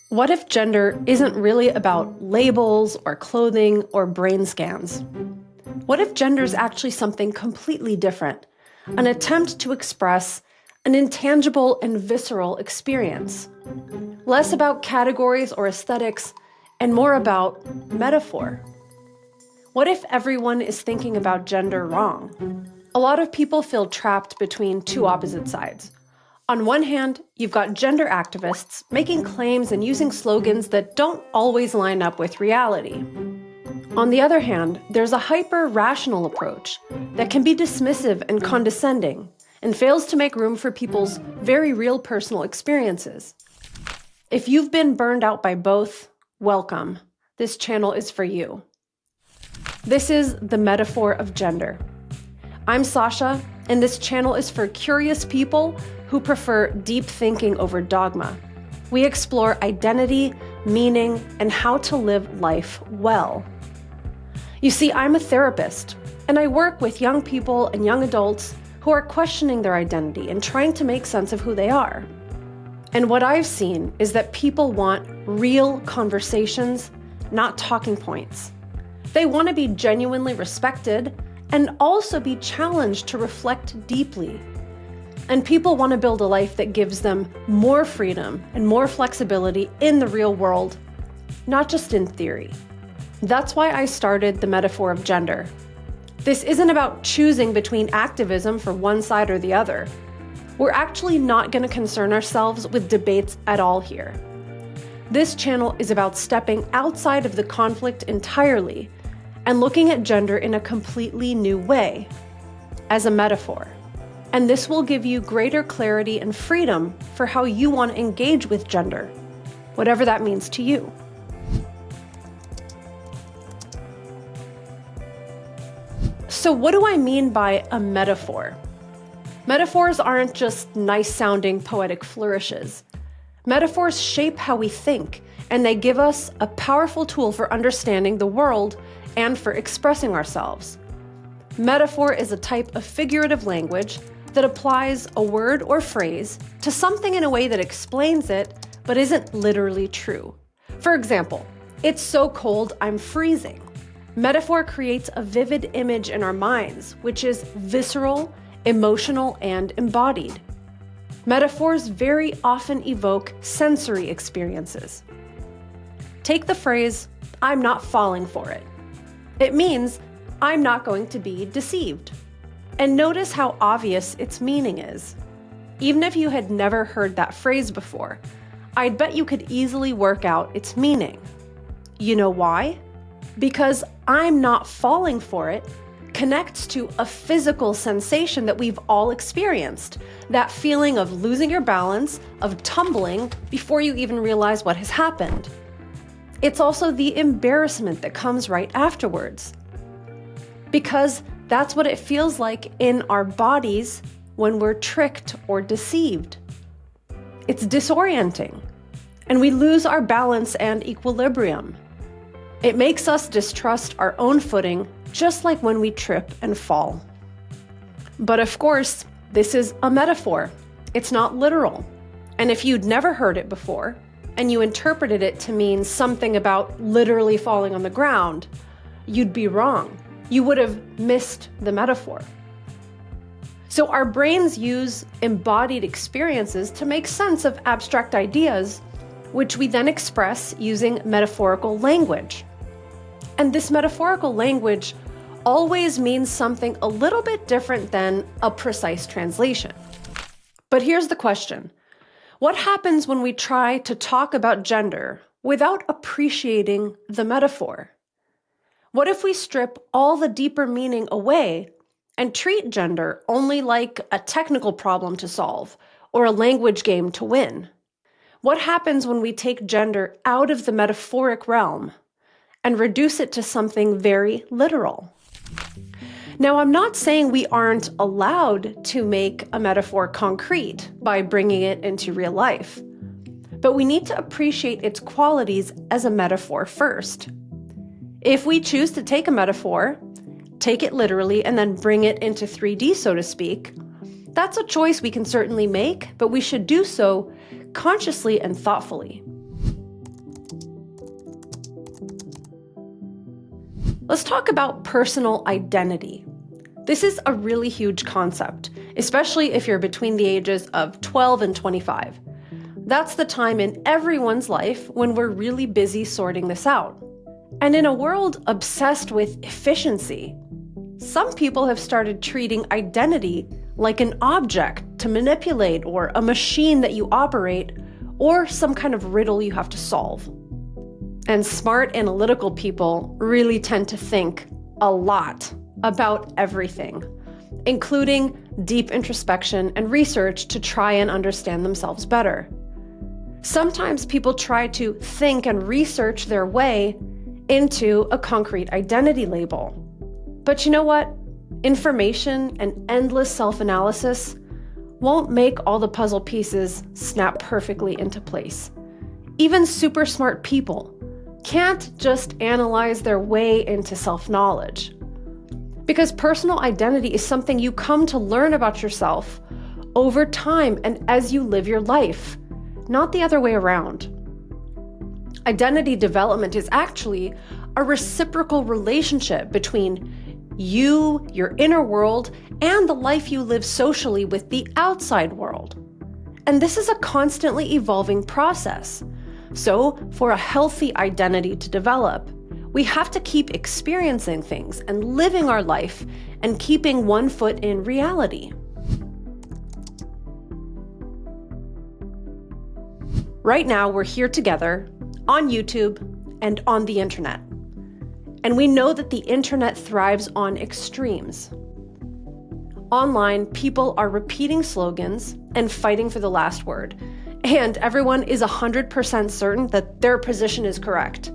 What if gender isn't really about labels or clothing or brain scans? What if gender is actually something completely different, an attempt to express an intangible and visceral experience? Less about categories or aesthetics and more about metaphor. What if everyone is thinking about gender wrong? A lot of people feel trapped between two opposite sides. On one hand, you've got gender activists making claims and using slogans that don't always line up with reality. On the other hand, there's a hyper-rational approach that can be dismissive and condescending and fails to make room for people's very real personal experiences. If you've been burned out by both, welcome. This channel is for you. This is the metaphor of gender. I'm Sasha, and this channel is for curious people who prefer deep thinking over dogma. We explore identity, meaning, and how to live life well. You see, I'm a therapist, and I work with young people and young adults who are questioning their identity and trying to make sense of who they are. And what I've seen is that people want real conversations, not talking points. They want to be genuinely respected and also be challenged to reflect deeply. And people want to build a life that gives them more freedom and more flexibility in the real world, not just in theory. That's why I started the metaphor of gender. This isn't about choosing between activism for one side or the other. We're actually not going to concern ourselves with debates at all here. This channel is about stepping outside of the conflict entirely and looking at gender in a completely new way, as a metaphor. And this will give you greater clarity and freedom for how you want to engage with gender, whatever that means to you. So what do I mean by a metaphor? Metaphors aren't just nice-sounding poetic flourishes. Metaphors shape how we think, and they give us a powerful tool for understanding the world and for expressing ourselves. Metaphor is a type of figurative language that applies a word or phrase to something in a way that explains it, but isn't literally true. For example, it's so cold, I'm freezing. Metaphor creates a vivid image in our minds, which is visceral, emotional, and embodied. Metaphors very often evoke sensory experiences. Take the phrase, "I'm not falling for it." It means, I'm not going to be deceived. And notice how obvious its meaning is. Even if you had never heard that phrase before, I'd bet you could easily work out its meaning. You know why? Because "I'm not falling for it" connects to a physical sensation that we've all experienced. That feeling of losing your balance, of tumbling before you even realize what has happened. It's also the embarrassment that comes right afterwards. Because that's what it feels like in our bodies when we're tricked or deceived. It's disorienting, and we lose our balance and equilibrium. It makes us distrust our own footing, just like when we trip and fall. But of course, this is a metaphor. It's not literal. And if you'd never heard it before, and you interpreted it to mean something about literally falling on the ground, you'd be wrong. You would have missed the metaphor. So our brains use embodied experiences to make sense of abstract ideas, which we then express using metaphorical language. And this metaphorical language always means something a little bit different than a precise translation. But here's the question. What happens when we try to talk about gender without appreciating the metaphor? What if we strip all the deeper meaning away and treat gender only like a technical problem to solve or a language game to win? What happens when we take gender out of the metaphoric realm and reduce it to something very literal? Now, I'm not saying we aren't allowed to make a metaphor concrete by bringing it into real life, but we need to appreciate its qualities as a metaphor first. If we choose to take a metaphor, take it literally, and then bring it into 3D, so to speak, that's a choice we can certainly make, but we should do so consciously and thoughtfully. Let's talk about personal identity. This is a really huge concept, especially if you're between the ages of 12 and 25. That's the time in everyone's life when we're really busy sorting this out. And in a world obsessed with efficiency, some people have started treating identity like an object to manipulate, or a machine that you operate, or some kind of riddle you have to solve. And smart analytical people really tend to think a lot about everything, including deep introspection and research to try and understand themselves better. Sometimes people try to think and research their way into a concrete identity label. But you know what? Information and endless self-analysis won't make all the puzzle pieces snap perfectly into place. Even super smart people can't just analyze their way into self-knowledge. Because personal identity is something you come to learn about yourself over time and as you live your life, not the other way around. Identity development is actually a reciprocal relationship between you, your inner world, and the life you live socially with the outside world. And this is a constantly evolving process. So, for a healthy identity to develop, we have to keep experiencing things and living our life and keeping one foot in reality. Right now, we're here together on YouTube and on the internet. And we know that the internet thrives on extremes. Online, people are repeating slogans and fighting for the last word. And everyone is 100% certain that their position is correct.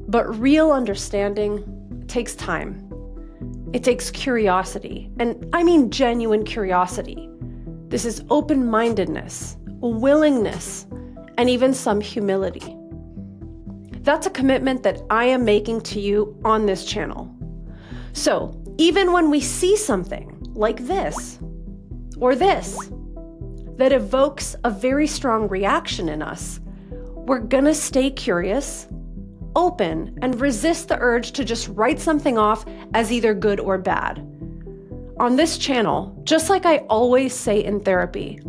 But real understanding takes time. It takes curiosity, and I mean genuine curiosity. This is open-mindedness, willingness, and even some humility. That's a commitment that I am making to you on this channel. So, even when we see something like this, or this, that evokes a very strong reaction in us, we're gonna stay curious, open, and resist the urge to just write something off as either good or bad. On this channel, just like I always say in therapy,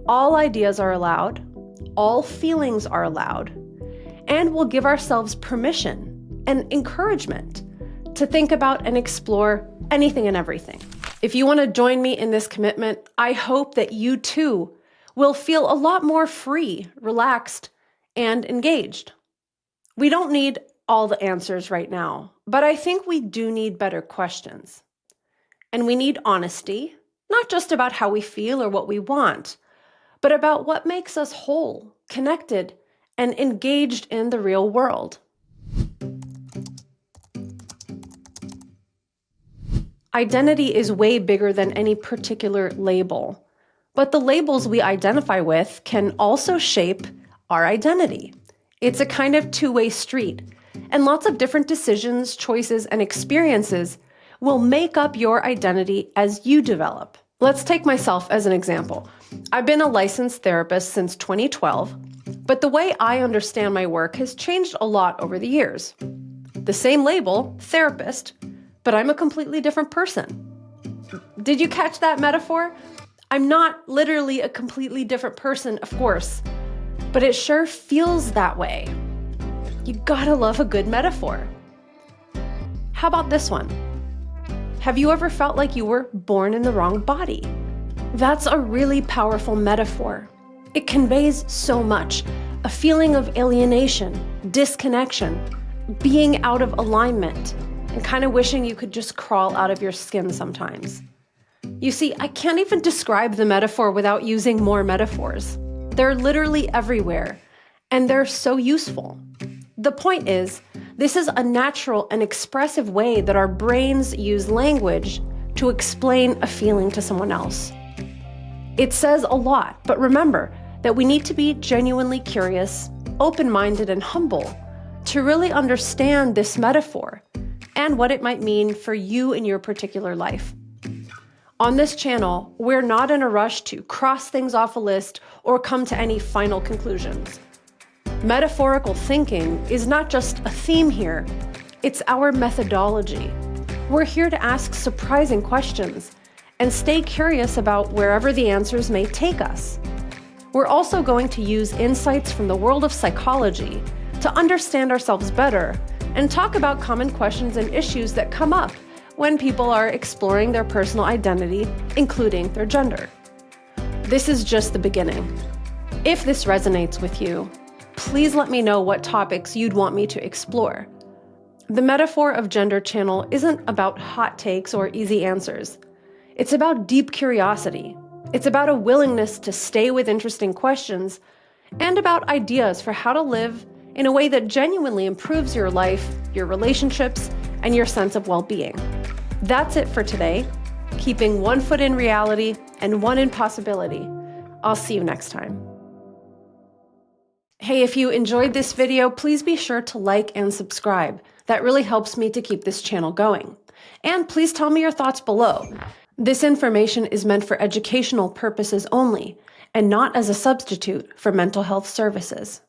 all ideas are allowed, all feelings are allowed, and we'll give ourselves permission and encouragement to think about and explore anything and everything. If you want to join me in this commitment, I hope that you too will feel a lot more free, relaxed, and engaged. We don't need all the answers right now, but I think we do need better questions. And we need honesty, not just about how we feel or what we want, but about what makes us whole, connected, and engaged in the real world. Identity is way bigger than any particular label, but the labels we identify with can also shape our identity. It's a kind of two-way street, and lots of different decisions, choices, and experiences will make up your identity as you develop. Let's take myself as an example. I've been a licensed therapist since 2012, but the way I understand my work has changed a lot over the years. The same label, therapist, but I'm a completely different person. Did you catch that metaphor? I'm not literally a completely different person, of course, but it sure feels that way. You gotta love a good metaphor. How about this one? Have you ever felt like you were born in the wrong body? That's a really powerful metaphor. It conveys so much, a feeling of alienation, disconnection, being out of alignment, and kind of wishing you could just crawl out of your skin sometimes. You see, I can't even describe the metaphor without using more metaphors. They're literally everywhere, and they're so useful. The point is, this is a natural and expressive way that our brains use language to explain a feeling to someone else. It says a lot, but remember that we need to be genuinely curious, open-minded, and humble to really understand this metaphor and what it might mean for you in your particular life. On this channel, we're not in a rush to cross things off a list or come to any final conclusions. Metaphorical thinking is not just a theme here, it's our methodology. We're here to ask surprising questions and stay curious about wherever the answers may take us. We're also going to use insights from the world of psychology to understand ourselves better and talk about common questions and issues that come up when people are exploring their personal identity, including their gender. This is just the beginning. If this resonates with you, please let me know what topics you'd want me to explore. The Metaphor of Gender channel isn't about hot takes or easy answers. It's about deep curiosity. It's about a willingness to stay with interesting questions and about ideas for how to live in a way that genuinely improves your life, your relationships, and your sense of well-being. That's it for today. Keeping one foot in reality and one in possibility. I'll see you next time. Hey, if you enjoyed this video, please be sure to like and subscribe. That really helps me to keep this channel going. And please tell me your thoughts below. This information is meant for educational purposes only, and not as a substitute for mental health services.